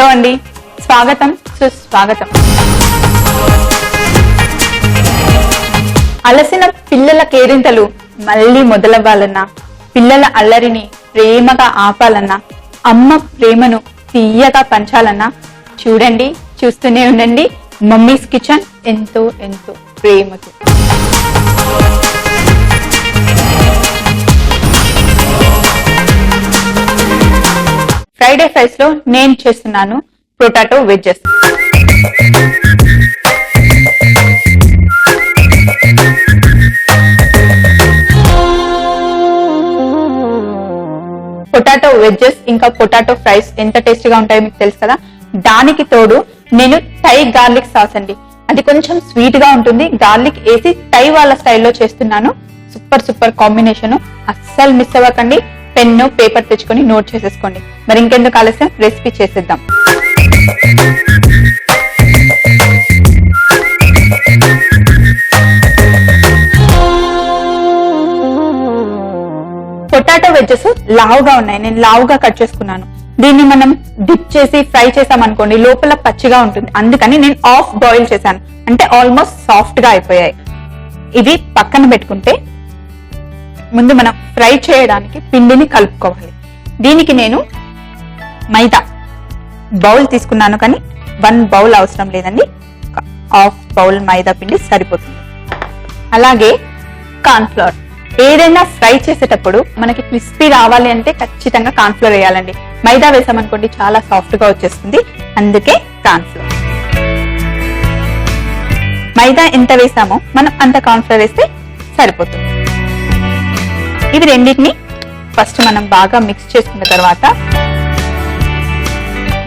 Hello అండి, స్వాగతం సుస్వాగతం. అలసిన పిల్లల కేరింతలు మళ్ళీ మొదలవ్వాలన్నా, పిల్లల అల్లరిని ప్రేమగా ఆపాలన్నా, అమ్మ ప్రేమను తీయగా పంచాలన్నా చూడండి, చూస్తూనే ఉండండి మమ్మీస్ కిచెన్ ఎంతో ఎంతో ప్రేమతో. ఫ్రైడే ఫ్రైస్ లో నేను చేస్తున్నాను పొటాటో వెజ్జెస్. పొటాటో వెజ్జెస్ ఇంకా పొటాటో ఫ్రైస్ ఎంత టేస్టీగా ఉంటాయో మీకు తెలుసు కదా. దానికి తోడు నేను థై గార్లిక్ సాస్ అండి, అది కొంచెం స్వీట్ గా ఉంటుంది, గార్లిక్ వేసి థై వాళ్ళ స్టైల్లో చేస్తున్నాను. సూపర్ సూపర్ కాంబినేషన్, అస్సలు మిస్ అవ్వకండి. పెన్ను పేపర్ తెచ్చుకొని నోట్ చేసేసుకోండి. మరి ఇంకెందుకు ఆలస్యం, రెసిపీ చేసేద్దాం. పొటాటో వెజ్జెస్ లావుగా ఉన్నాయి, నేను లావుగా కట్ చేసుకున్నాను. దీన్ని మనం డిప్ చేసి ఫ్రై చేసామనుకోండి లోపల పచ్చిగా ఉంటుంది, అందుకని నేను హాఫ్ బాయిల్ చేశాను, అంటే ఆల్మోస్ట్ సాఫ్ట్ గా అయిపోయాయి. ఇవి పక్కన పెట్టుకుంటే ముందు మనం ఫ్రై చేయడానికి పిండిని కలుపుకోవాలి. దీనికి నేను మైదా బౌల్ తీసుకున్నాను, కానీ 1 బౌల్ అవసరం లేదండి, హాఫ్ బౌల్ మైదా పిండి సరిపోతుంది. అలాగే కార్న్ ఫ్లోర్. ఏదైనా ఫ్రై చేసేటప్పుడు మనకి క్రిస్పీ రావాలి అంటే ఖచ్చితంగా కార్న్ ఫ్లోర్ వేయాలండి. మైదా వేసామనుకోండి చాలా సాఫ్ట్ గా వచ్చేస్తుంది, అందుకే కార్న్ ఫ్లోర్. మైదా ఎంత వేసామో మనం అంత కార్న్ ఫ్లోర్ వేస్తే సరిపోతుంది. ఇవి రెండింటిని ఫస్ట్ మనం బాగా మిక్స్ చేసుకున్న తర్వాత,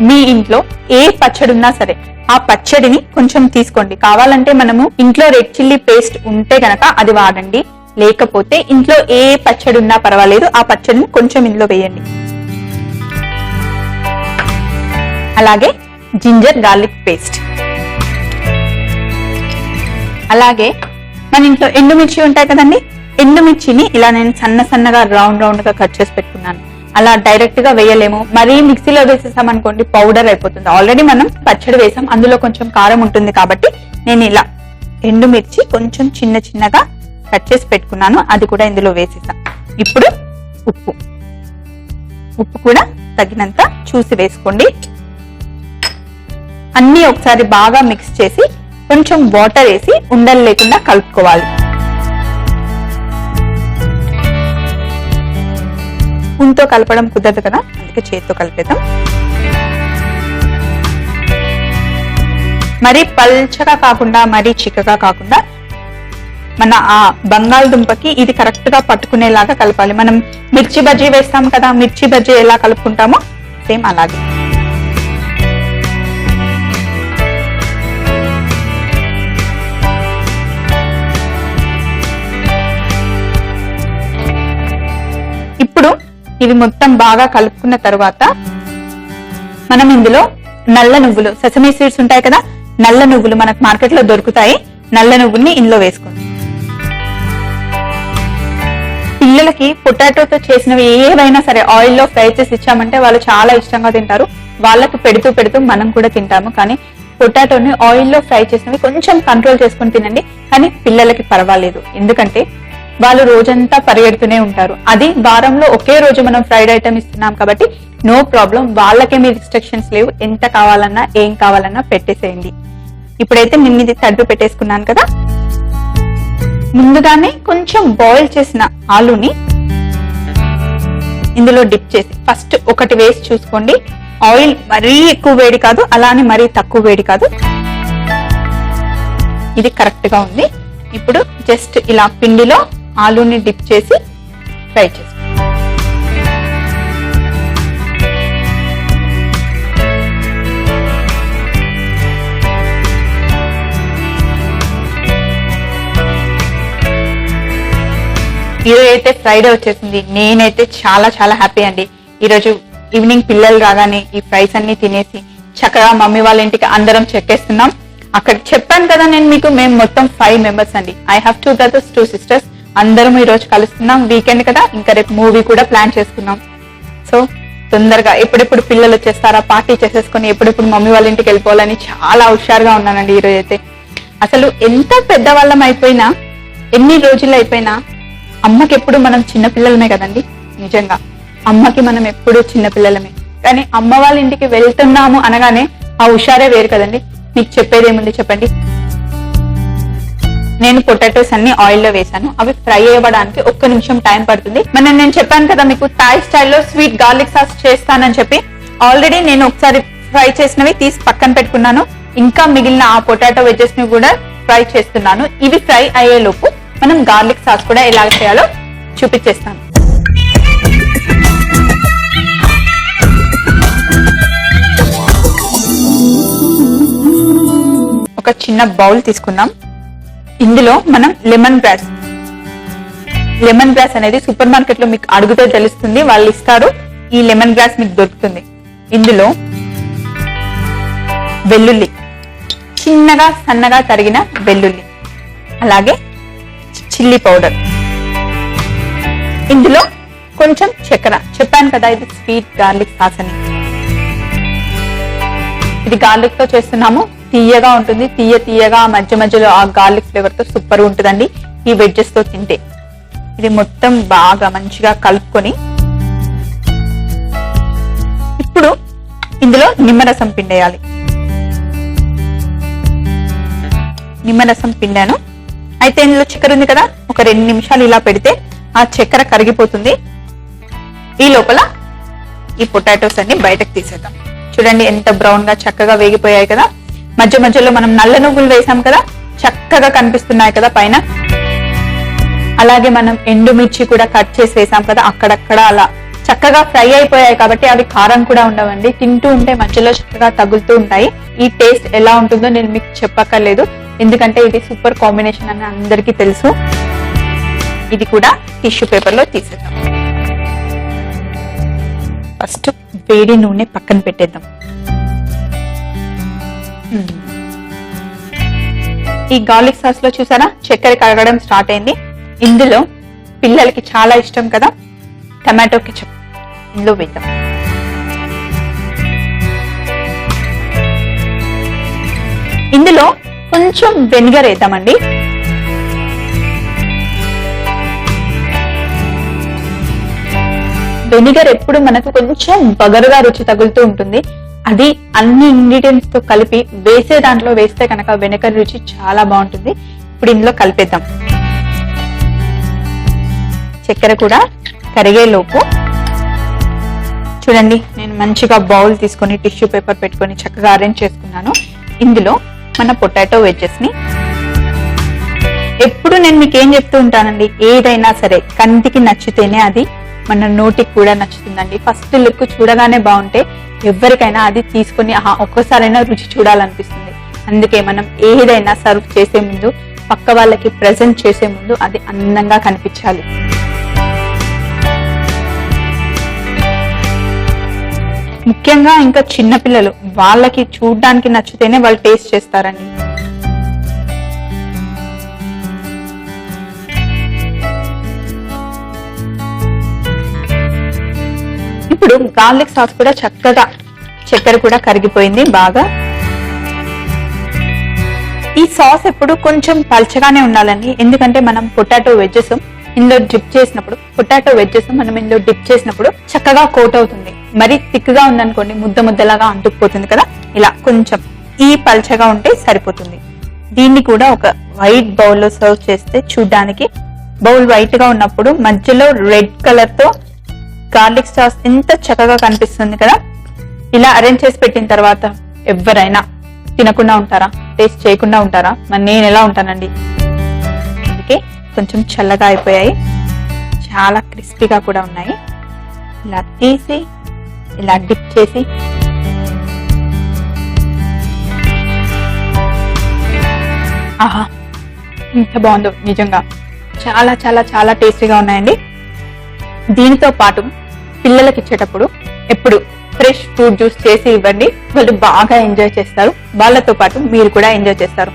మీ ఇంట్లో ఏ పచ్చడి ఉన్నా సరే ఆ పచ్చడిని కొంచెం తీసుకోండి. కావాలంటే మనము ఇంట్లో రెడ్ చిల్లీ పేస్ట్ ఉంటే గనక అది వాడండి, లేకపోతే ఇంట్లో ఏ పచ్చడి ఉన్నా పర్వాలేదు, ఆ పచ్చడిని కొంచెం ఇందులో వేయండి. అలాగే జింజర్ గార్లిక్ పేస్ట్, అలాగే మన ఇంట్లో ఎండుమిర్చి ఉంటాయి కదండి, ఎండుమిర్చిని ఇలా నేను సన్న సన్నగా రౌండ్ రౌండ్ గా కట్ చేసి పెట్టుకున్నాను. అలా డైరెక్ట్ గా వేయలేము, మరీ మిక్సీలో వేసేసాం అనుకోండి పౌడర్ అయిపోతుంది. ఆల్రెడీ మనం పచ్చడి వేసాం, అందులో కొంచెం కారం ఉంటుంది కాబట్టి నేను ఇలా ఎండుమిర్చి కొంచెం చిన్న చిన్నగా కట్ చేసి పెట్టుకున్నాను, అది కూడా ఇందులో వేసేసాం. ఇప్పుడు ఉప్పు కూడా తగినంత చూసి వేసుకోండి. అన్ని ఒకసారి బాగా మిక్స్ చేసి కొంచెం వాటర్ వేసి ఉండలు లేకుండా కలుపుకోవాలి. స్పూన్తో కలపడం కుదరదు కదా, అందుకే చేతితో కలిపేద్దాం. మరీ పల్చగా కాకుండా మరీ చిక్కగా కాకుండా మన ఆ బంగాళదుంపకి ఇది కరెక్ట్ గా పట్టుకునేలాగా కలపాలి. మనం మిర్చి బజ్జీ వేస్తాం కదా, మిర్చి బజ్జీ ఎలా కలుపుకుంటామో సేమ్ అలాగే. ఇప్పుడు ఇవి మొత్తం బాగా కలుపుకున్న తర్వాత మనం ఇందులో నల్ల నువ్వులు, సెసమీ సీడ్స్ ఉంటాయి కదా, నల్ల నువ్వులు మనకు మార్కెట్ లో దొరుకుతాయి, నల్ల నువ్వుల్ని ఇందులో వేసుకోండి. పిల్లలకి పొటాటోతో చేసినవి ఏవైనా సరే ఆయిల్లో ఫ్రై చేసి ఇచ్చామంటే వాళ్ళు చాలా ఇష్టంగా తింటారు. వాళ్ళకు పెడుతూ పెడుతూ మనం కూడా తింటాము, కానీ పొటాటోని ఆయిల్లో ఫ్రై చేసినవి కొంచెం కంట్రోల్ చేసుకుని తినండి. కానీ పిల్లలకి పర్వాలేదు, ఎందుకంటే వాళ్ళు రోజంతా పరిగెడుతూనే ఉంటారు. అది వారంలో ఒకే రోజు మనం ఫ్రైడ్ ఐటమ్ ఇస్తున్నాం కాబట్టి నో ప్రాబ్లం, వాళ్ళకే మీ రిస్ట్రిక్షన్స్ లేవు, ఎంత కావాలన్నా ఏం కావాలన్నా పెట్టేసేయండి. ఇప్పుడైతే నేను ఇది తడ్డు పెట్టేసుకున్నాను కదా, ముందుగానే కొంచెం బాయిల్ చేసిన ఆలూని ఇందులో డిప్ చేసి ఫస్ట్ ఒకటి వేసి చూసుకోండి. ఆయిల్ మరీ ఎక్కువ వేడి కాదు, అలానే మరీ తక్కువ వేడి కాదు, ఇది కరెక్ట్ గా ఉంది. ఇప్పుడు జస్ట్ ఇలా పిండిలో ఆలూని డిప్ చేసి ఫ్రై చేసుకోండి. ఈరోజు అయితే ఫ్రైడే వచ్చేసింది, నేనైతే చాలా చాలా హ్యాపీ అండి. ఈరోజు ఈవినింగ్ పిల్లలు రాగానే ఈ ఫ్రైస్ అన్ని తినేసి చక్కగా మమ్మీ వాళ్ళ ఇంటికి అందరం చెక్కేస్తున్నాం. అక్కడ చెప్పాను కదా నేను మీకు, మేము మొత్తం 5 మెంబర్స్ అండి. I have 2 brothers 2 sisters. అందరం ఈ రోజు కలుస్తున్నాం, వీకెండ్ కదా, ఇంకా రేపు మూవీ కూడా ప్లాన్ చేసుకున్నాం. సో తొందరగా ఎప్పుడెప్పుడు పిల్లలు వచ్చేస్తారా, పార్టీ చేసేసుకొని ఎప్పుడెప్పుడు మమ్మీ వాళ్ళ ఇంటికి వెళ్ళిపోవాలని చాలా హుషారుగా ఉన్నానండి ఈ రోజు అయితే. అసలు ఎంత పెద్దవాళ్ళం అయిపోయినా, ఎన్ని రోజులు అయిపోయినా అమ్మకి ఎప్పుడు మనం చిన్న పిల్లలమే కదండి. నిజంగా అమ్మకి మనం ఎప్పుడు చిన్న పిల్లలమే. కానీ అమ్మ వాళ్ళ ఇంటికి వెళ్తున్నాము అనగానే ఆ హుషారే వేరు కదండి. మీకు చెప్పేది ఏముంది చెప్పండి. నేను పొటాటోస్ అన్ని ఆయిల్ లో వేసాను. అవి ఫ్రై అవ్వడానికి 1 నిమిషం టైం పడుతుంది. నేను చెప్పాను కదా మీకు థాయ్ స్టైల్లో స్వీట్ గార్లిక్ సాస్ చేస్తానని చెప్పి. ఆల్రెడీ నేను ఒకసారి ఫ్రై చేసినవి తీసి పక్కన పెట్టుకున్నాను. ఇంకా మిగిలిన ఆ పొటాటో వెజెస్ ని కూడా ఫ్రై చేస్తున్నాను. ఇవి ఫ్రై అయ్యే లోపు మనం గార్లిక్ సాస్ కూడా ఎలా చేయాలో చూపించేస్తాను. ఒక చిన్న బౌల్ తీసుకుందాం. ఇందులో మనం లెమన్ గ్రాస్ అనేది సూపర్ మార్కెట్ లో మీకు అడిగితే తెలుస్తుంది, వాళ్ళు ఇస్తారు. ఈ లెమన్ గ్రాస్ మీకు దొరుకుతుంది. ఇందులో వెల్లుల్లి, చిన్నగా సన్నగా తరిగిన వెల్లుల్లి, అలాగే చిల్లీ పౌడర్, ఇందులో కొంచెం చక్కెర. చెప్పాను కదా ఇది స్వీట్ గార్లిక్ సాస్ అని. ఇది గార్లిక్ తో చేస్తున్నాము. తీయగా ఉంటుంది, తీయగా మధ్య మధ్యలో ఆ గార్లిక్ ఫ్లేవర్ తో సూపర్ ఉంటుందండి ఈ వెజ్జెస్ తో తింటే. ఇది మొత్తం బాగా మంచిగా కలుపుకొని ఇప్పుడు ఇందులో నిమ్మరసం పిండేయాలి. నిమ్మరసం పిండాను. అయితే ఇందులో చక్కెర ఉంది కదా, ఒక 2 నిమిషాలు ఇలా పెడితే ఆ చక్కెర కరిగిపోతుంది. ఈ లోపల ఈ పొటాటోస్ అన్ని బయటకు తీసేద్దాం. చూడండి ఎంత బ్రౌన్ గా చక్కగా వేగిపోయాయి కదా. మధ్య మధ్యలో మనం నల్ల నువ్వులు వేసాం కదా, చక్కగా కనిపిస్తున్నాయి కదా పైన. అలాగే మనం ఎండుమిర్చి కూడా కట్ చేసి వేసాం కదా, అక్కడక్కడ అలా చక్కగా ఫ్రై అయిపోయాయి కాబట్టి అవి కారం కూడా ఉండవండి. తింటూ ఉంటే మధ్యలో చక్కగా తగులుతూ ఉంటాయి. ఈ టేస్ట్ ఎలా ఉంటుందో నేను మీకు చెప్పక్కర్లేదు, ఎందుకంటే ఇది సూపర్ కాంబినేషన్ అని అందరికీ తెలుసు. ఇది కూడా టిష్యూ పేపర్ లో తీసేద్దాం. ఫస్ట్ వేడి నూనె పక్కన పెట్టేద్దాం. ఈ గార్లిక్ సాస్ లో చూసారా చక్కెర కరగడం స్టార్ట్ అయింది. ఇందులో పిల్లలకి చాలా ఇష్టం కదా టమాటో కెచప్, ఇందులో వేద్దాం. ఇందులో కొంచెం వెనిగర్ వేద్దామండి. వెనిగర్ ఎప్పుడు మనకు కొంచెం బగరుగా రుచి తగులుతూ ఉంటుంది. అది అన్ని ఇంగ్రీడియంట్స్ తో కలిపి వేసే దాంట్లో వేస్తే కనుక వెనిగర్ రుచి చాలా బాగుంటుంది. ఇప్పుడు ఇందులో కలిపేద్దాం. చక్కెర కూడా కరిగే లోపు చూడండి, నేను మంచిగా బౌల్ తీసుకొని టిష్యూ పేపర్ పెట్టుకొని చక్కగా అరేంజ్ చేసుకున్నాను. ఇందులో మన పొటాటో వెజ్జెస్ ని, ఎప్పుడు నేను మీకు ఏం చెప్తూ ఉంటానండి, ఏదైనా సరే కంటికి నచ్చితేనే అది మన నోటికి కూడా నచ్చుతుందండి. ఫస్ట్ లుక్ చూడగానే బాగుంటే ఎవరికైనా అది తీసుకొని ఒక్కసారైనా రుచి చూడాలనిపిస్తుంది. అందుకే మనం ఏదైనా సర్వ్ చేసే ముందు, పక్క వాళ్ళకి ప్రెజెంట్ చేసే ముందు అది అందంగా కనిపించాలి. ముఖ్యంగా ఇంకా చిన్న పిల్లలు, వాళ్ళకి చూడడానికి నచ్చితేనే వాళ్ళు టేస్ట్ చేస్తారండి. ఇప్పుడు గార్లిక్ సాస్ కూడా చక్కగా చక్కెర కూడా కరిగిపోయింది బాగా. ఈ సాస్ ఎప్పుడు కొంచెం పల్చగానే ఉండాలండి, ఎందుకంటే మనం పొటాటో వెజ్జెస్ ఇందులో డిప్ చేసినప్పుడు చక్కగా కోట్ అవుతుంది. మరి థిక్గా ఉందనుకోండి ముద్ద ముద్దలాగా అంటుకుపోతుంది కదా, ఇలా కొంచెం ఈ పల్చగా ఉంటే సరిపోతుంది. దీన్ని కూడా ఒక వైట్ బౌల్ లో సర్వ్ చేస్తే చూడ్డానికి బౌల్ వైట్ గా ఉన్నప్పుడు మధ్యలో రెడ్ కలర్ తో గార్లిక్ సాస్ ఎంత చక్కగా కనిపిస్తుంది కదా. ఇలా అరేంజ్ చేసి పెట్టిన తర్వాత ఎవరైనా తినకుండా ఉంటారా, టేస్ట్ చేయకుండా ఉంటారా? మరి నేను ఎలా ఉంటానండి. అందుకే కొంచెం చల్లగా అయిపోయాయి, చాలా క్రిస్పీగా కూడా ఉన్నాయి. ఇలా తీసి ఇలా డిప్ చేసి ఆహా ఎంత బాగుందో, నిజంగా చాలా చాలా చాలా టేస్టీగా ఉన్నాయండి. దీనితో పాటు పిల్లలకి ఇచ్చేటప్పుడు ఎప్పుడు ఫ్రెష్ ఫ్రూట్ జ్యూస్ చేసి ఇవ్వండి, వాళ్ళు బాగా ఎంజాయ్ చేస్తారు. వాళ్ళతో పాటు మీరు కూడా ఎంజాయ్ చేస్తారు.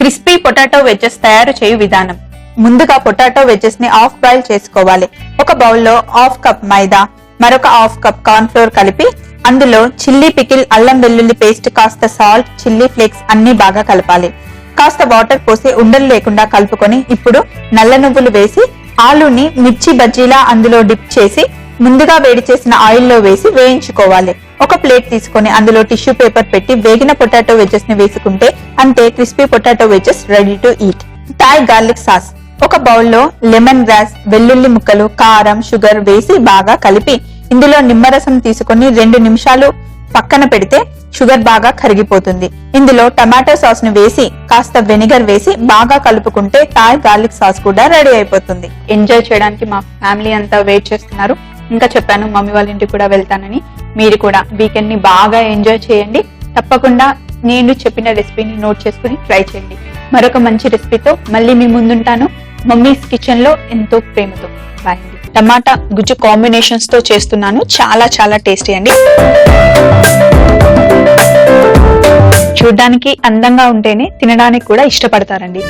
క్రిస్పీ పొటాటో వెజ్జెస్ తయారు చేయు విధానం. ముందుగా పొటాటో వెజ్జెస్ ని హాఫ్ బాయిల్ చేసుకోవాలి. ఒక బౌల్లో హాఫ్ కప్ మైదా, మరొక హాఫ్ కప్ కార్న్ ఫ్లోర్ కలిపి అందులో చిల్లీ పికిల్, అల్లం వెల్లుల్లి పేస్ట్, కాస్త సాల్ట్, చిల్లీ ఫ్లేక్స్ అన్ని బాగా కలపాలి. కాస్త వాటర్ పోసి ఉండలు లేకుండా కలుపుకొని ఇప్పుడు నల్ల నువ్వులు వేసి ఆలూని మిర్చి బజ్జీలా అందులో డిప్ చేసి ముందుగా వేడి చేసిన ఆయిల్ లో వేసి వేయించుకోవాలి. ఒక ప్లేట్ తీసుకొని అందులో టిష్యూ పేపర్ పెట్టి వేగిన పొటాటో వెజ్జెస్ ని వేసుకుంటే అంతే, crispy potato wedges ready to eat. Thai garlic sauce. ఒక బౌల్లో లెమన్ గ్రాస్, వెల్లుల్లి ముక్కలు, కారం, షుగర్ వేసి బాగా కలిపి ఇందులో నిమ్మరసం తీసుకొని 2 నిమిషాలు పక్కన పెడితే షుగర్ బాగా కరిగిపోతుంది. ఇందులో టమాటో సాస్ ని వేసి కాస్త వెనిగర్ వేసి బాగా కలుపుకుంటే థాయ్ గార్లిక్ సాస్ కూడా రెడీ అయిపోతుంది. ఎంజాయ్ చేయడానికి మా ఫ్యామిలీ అంతా వెయిట్ చేస్తున్నారు. ఇంకా చెప్పాను మమ్మీ వాళ్ళ ఇంటికి కూడా వెళ్తానని. మీరు కూడా వీకెండ్ ని బాగా ఎంజాయ్ చేయండి. తప్పకుండా నేను చెప్పిన రెసిపీని నోట్ చేసుకుని ట్రై చేయండి. మరొక మంచి రెసిపీతో మళ్ళీ మీ ముందుంటాను. మమ్మీస్ కిచెన్ లో ఎంతో ప్రేమతో. బాయ్ అండి. టమాటా గుజ్జు కాంబినేషన్స్ తో చేస్తున్నాను. చాలా చాలా టేస్టీ అండి. చూడ్డానికి అందంగా ఉంటేనే తినడానికి కూడా ఇష్టపడతారండి.